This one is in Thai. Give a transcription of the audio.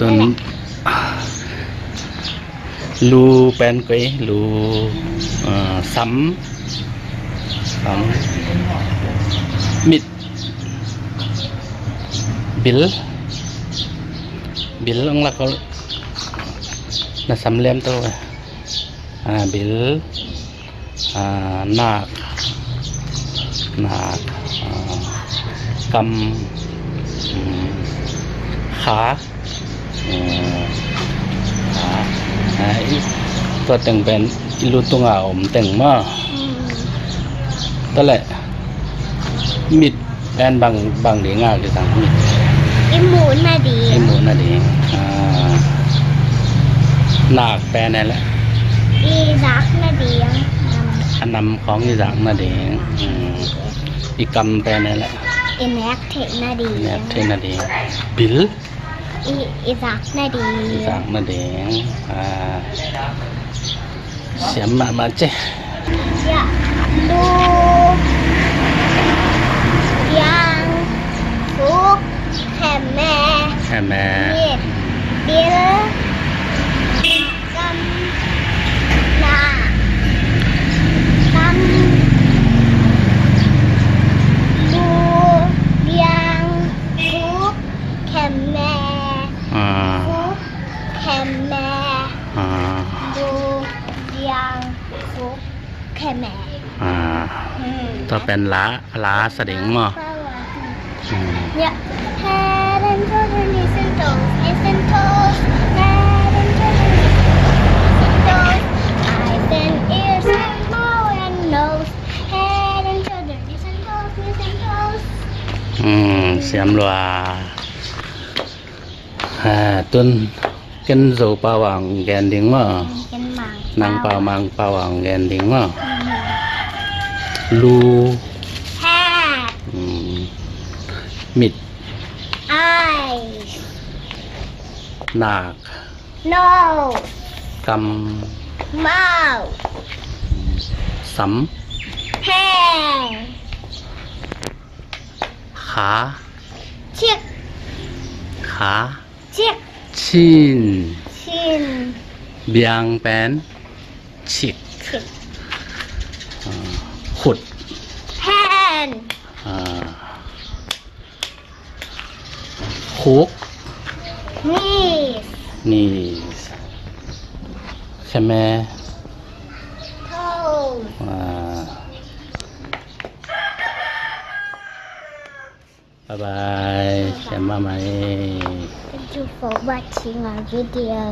ต้นลูเป็นไก่ลูซ้ำมิดบิลองละก็น่าซ้ำเล่มตัวบิลนาคกำขาตัวแต่งเป็นอิลูตุงอาอมแต่งมาตัวแหละมิดแอนบางเดียงาหรือต่างมิดอิมูนาดีนาคแปลนั่นแหละอีรักนาดีอันนำของอีรักนาดีอีกำแปลนั่นแหละอีแม็กเทนาดีบิลอีรักนาดีเสียมมาเจ้อยากดูยังทุกแค่แม่บิลกำนาดูยังทุกแค่แม่ทุกแค่แม่ดูยังทุกแค่แม่ต่อเป็นล้าแสดงมั้งเนี่ย Head and shoulders, knees and toes, head and shoulders, eyes and ears and mouth and nose, head and shoulders, knees and toes. เสียมลัวต้นกันโจปาวังแกนดิ้งมั้งนางปามังปาวังแกนดิ้งมั้งลูมิดนาคกำซ้ำขาชินเบียงเป็นฉิกขุดคุกนี่ใช่ไหมบ๊ายบายใช่ไหม Thank you for watching our video